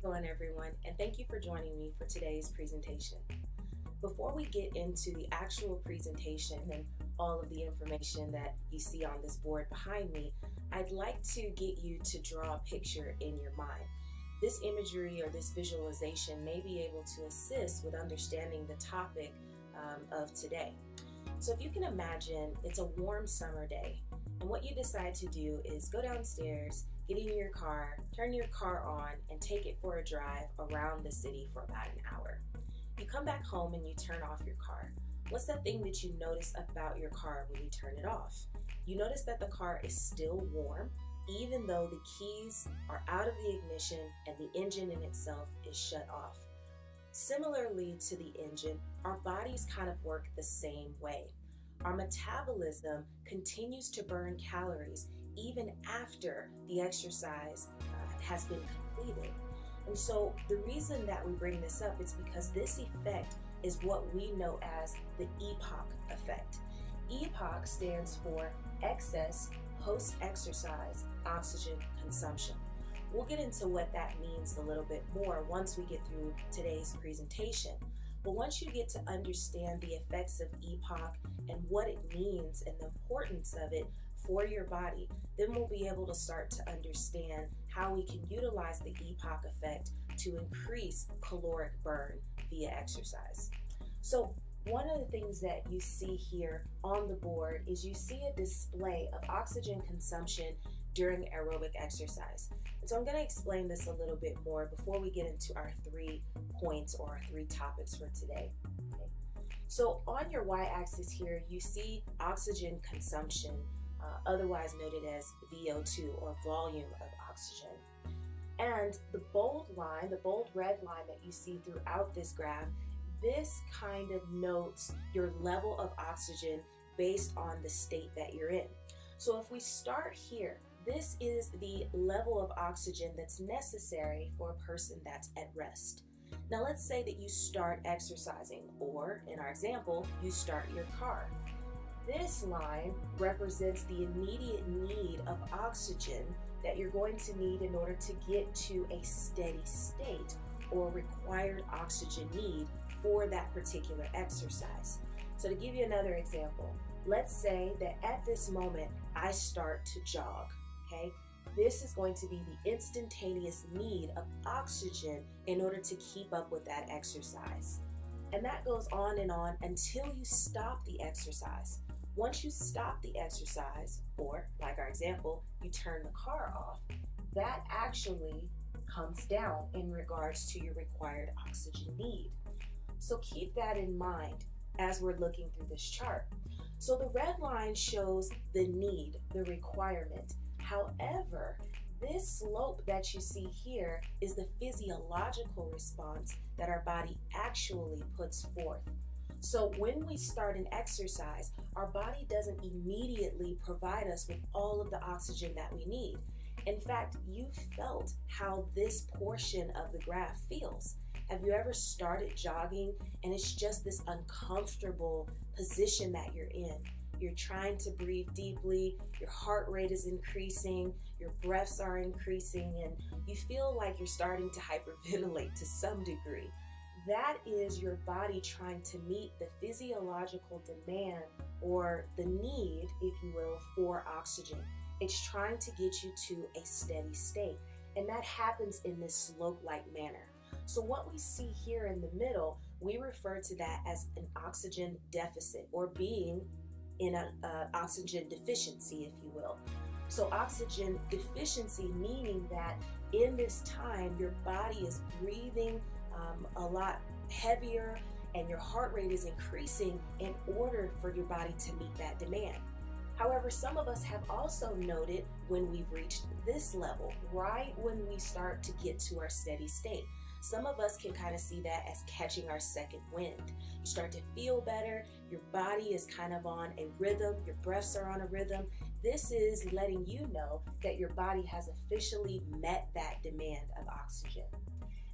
Hello, everyone, and thank you for joining me for today's presentation. Before we get into the actual presentation and all of the information that you see on this board behind me, I'd like to get you to draw a picture in your mind. This imagery or this visualization may be able to assist with understanding the topic of today. So if you can imagine, it's a warm summer day, and what you decide to do is go downstairs, get in your car, turn your car on, and take it for a drive around the city for about an hour. You come back home and you turn off your car. What's that thing that you notice about your car when you turn it off? You notice that the car is still warm, even though the keys are out of the ignition and the engine in itself is shut off. Similarly to the engine, our bodies kind of work the same way. Our metabolism continues to burn calories even after the exercise has been completed. And so the reason that we bring this up is because this effect is what we know as the EPOC effect. EPOC stands for excess post-exercise oxygen consumption. We'll get into what that means a little bit more once we get through today's presentation. But once you get to understand the effects of EPOC and what it means and the importance of it for your body, then we'll be able to start to understand how we can utilize the EPOC effect to increase caloric burn via exercise. So one of the things that you see here on the board is you see a display of oxygen consumption during aerobic exercise. And so I'm going to explain this a little bit more before we get into our 3 points or our 3 topics for today. Okay. So on your y-axis here, you see oxygen consumption, otherwise noted as VO2 or volume of oxygen. And the bold line, the bold red line that you see throughout this graph, this kind of notes your level of oxygen based on the state that you're in. So if we start here, this is the level of oxygen that's necessary for a person that's at rest. Now let's say that you start exercising, or in our example, you start your car. This line represents the immediate need of oxygen that you're going to need in order to get to a steady state or required oxygen need for that particular exercise. So to give you another example, let's say that at this moment I start to jog. Okay, this is going to be the instantaneous need of oxygen in order to keep up with that exercise. And that goes on until you stop the exercise. Once you stop the exercise, or like our example, you turn the car off, that actually comes down in regards to your required oxygen need. So keep that in mind as we're looking through this chart. So the red line shows the need, the requirement. However, this slope that you see here is the physiological response that our body actually puts forth. So when we start an exercise, our body doesn't immediately provide us with all of the oxygen that we need. In fact, you felt how this portion of the graph feels. Have you ever started jogging and it's just this uncomfortable position that you're in? You're trying to breathe deeply, your heart rate is increasing, your breaths are increasing, and you feel like you're starting to hyperventilate to some degree. That is your body trying to meet the physiological demand or the need, if you will, for oxygen. It's trying to get you to a steady state, and that happens in this slope-like manner. So what we see here in the middle, we refer to that as an oxygen deficit, or being in an oxygen deficiency, if you will. So oxygen deficiency meaning that in this time, your body is breathing a lot heavier and your heart rate is increasing in order for your body to meet that demand. However, some of us have also noted when we've reached this level, right when we start to get to our steady state. Some of us can kind of see that as catching our second wind. You start to feel better, your body is kind of on a rhythm, your breaths are on a rhythm. This is letting you know that your body has officially met that demand of oxygen.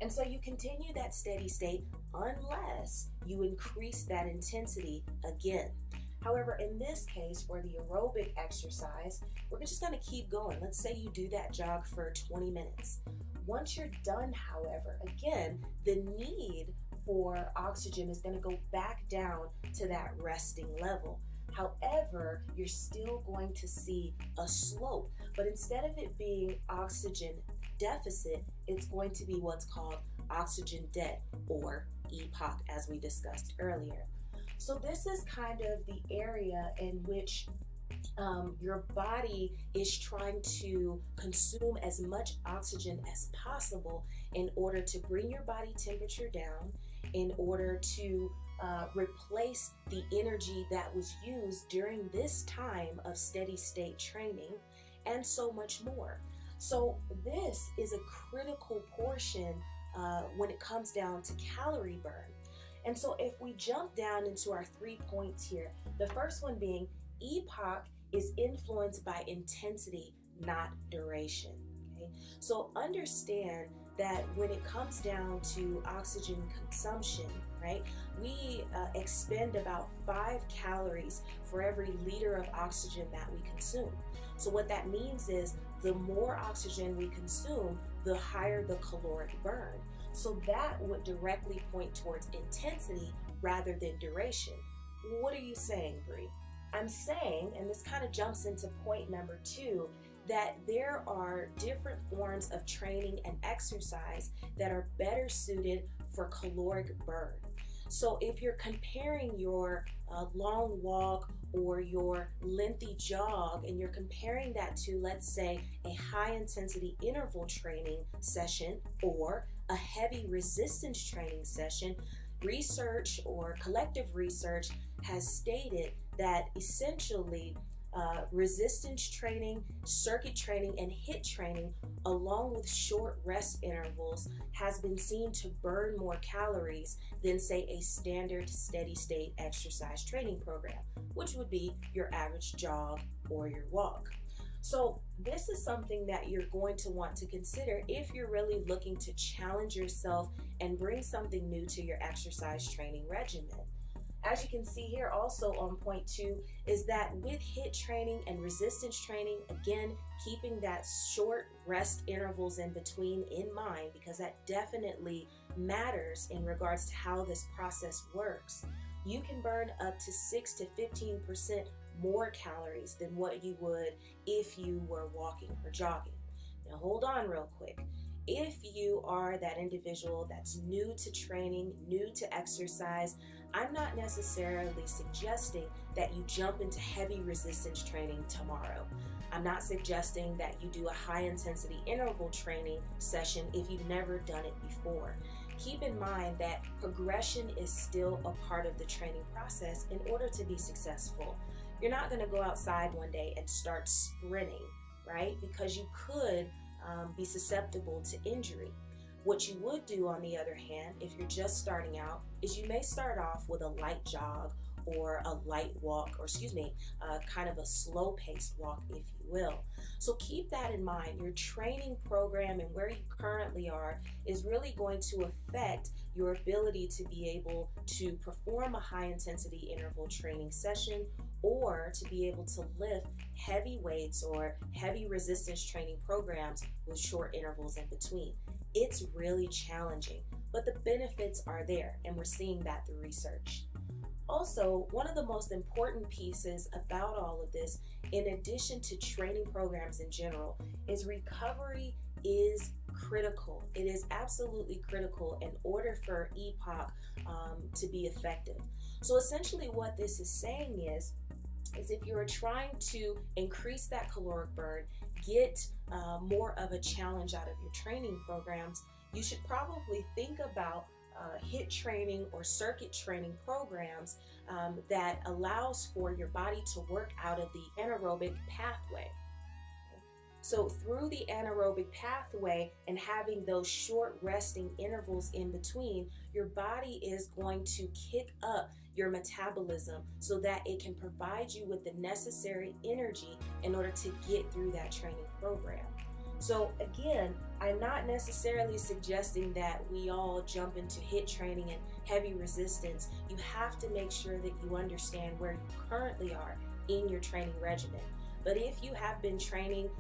And so you continue that steady state unless you increase that intensity again. However, in this case, for the aerobic exercise, we're just going to keep going. Let's say you do that jog for 20 minutes. Once you're done, however, again, the need for oxygen is going to go back down to that resting level. However, you're still going to see a slope, but instead of it being oxygen deficit, it's going to be what's called oxygen debt, or EPOC, as we discussed earlier. So this is kind of the area in which your body is trying to consume as much oxygen as possible in order to bring your body temperature down, in order to replace the energy that was used during this time of steady state training, and so much more. So this is a critical portion when it comes down to calorie burn. And so if we jump down into our 3 points here, the first one being EPOC is influenced by intensity, not duration. Okay? So understand that when it comes down to oxygen consumption, right, we expend about 5 calories for every liter of oxygen that we consume. So what that means is the more oxygen we consume, the higher the caloric burn. So that would directly point towards intensity rather than duration. What are you saying, Bree? I'm saying, and this kind of jumps into point number 2, that there are different forms of training and exercise that are better suited for caloric burn. So if you're comparing your long walk or your lengthy jog, and you're comparing that to, let's say, a high intensity interval training session or a heavy resistance training session, research or collective research has stated that essentially resistance training, circuit training, and HIIT training, along with short rest intervals, has been seen to burn more calories than, say, a standard steady state exercise training program, which would be your average jog or your walk. So this is something that you're going to want to consider if you're really looking to challenge yourself and bring something new to your exercise training regimen. As you can see here also on point 2 is that with HIIT training and resistance training, again, keeping that short rest intervals in between in mind, because that definitely matters in regards to how this process works. You can burn up to 6 to 15% more calories than what you would if you were walking or jogging. Now hold on real quick. If you are that individual that's new to training, new to exercise, I'm not necessarily suggesting that you jump into heavy resistance training tomorrow. I'm not suggesting that you do a high intensity interval training session if you've never done it before. Keep in mind that progression is still a part of the training process in order to be successful. You're not going to go outside one day and start sprinting, right? Because you could be susceptible to injury. What you would do, on the other hand, if you're just starting out, is you may start off with a light jog or a light walk, or kind of a slow-paced walk, if you will. So keep that in mind. Your training program and where you currently are is really going to affect your ability to be able to perform a high-intensity interval training session, or to be able to lift heavy weights or heavy resistance training programs with short intervals in between. It's really challenging, but the benefits are there, and we're seeing that through research. Also, one of the most important pieces about all of this, in addition to training programs in general, is recovery is critical. It is absolutely critical in order for EPOC to be effective. So essentially what this is saying is if you're trying to increase that caloric burn, get more of a challenge out of your training programs, you should probably think about HIIT training or circuit training programs that allows for your body to work out of the anaerobic pathway. So through the anaerobic pathway and having those short resting intervals in between, your body is going to kick up your metabolism so that it can provide you with the necessary energy in order to get through that training program. So again, I'm not necessarily suggesting that we all jump into HIIT training and heavy resistance. You have to make sure that you understand where you currently are in your training regimen. But if you have been training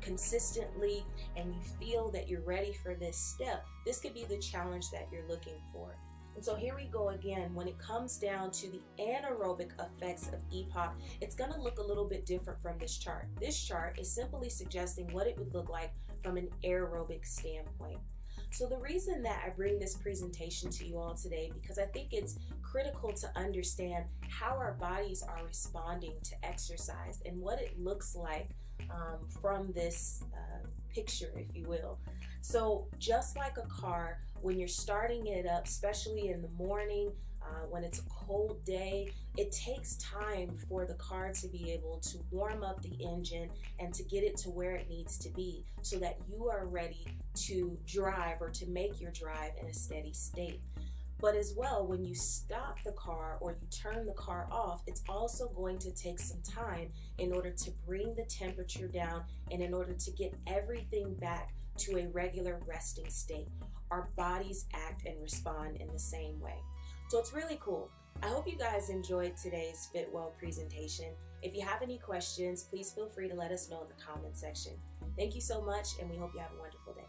consistently and you feel that you're ready for this step, this could be the challenge that you're looking for. And so here we go again. When it comes down to the anaerobic effects of EPOC, it's going to look a little bit different from this chart. This chart is simply suggesting what it would look like from an aerobic standpoint. So the reason that I bring this presentation to you all today, because I think it's critical to understand how our bodies are responding to exercise and what it looks like from this picture, if you will. So just like a car, when you're starting it up, especially in the morning, when it's a cold day, it takes time for the car to be able to warm up the engine and to get it to where it needs to be so that you are ready to drive or to make your drive in a steady state. But as well, when you stop the car or you turn the car off, it's also going to take some time in order to bring the temperature down and in order to get everything back to a regular resting state. Our bodies act and respond in the same way. So it's really cool. I hope you guys enjoyed today's FitWell presentation. If you have any questions, please feel free to let us know in the comment section. Thank you so much, and we hope you have a wonderful day.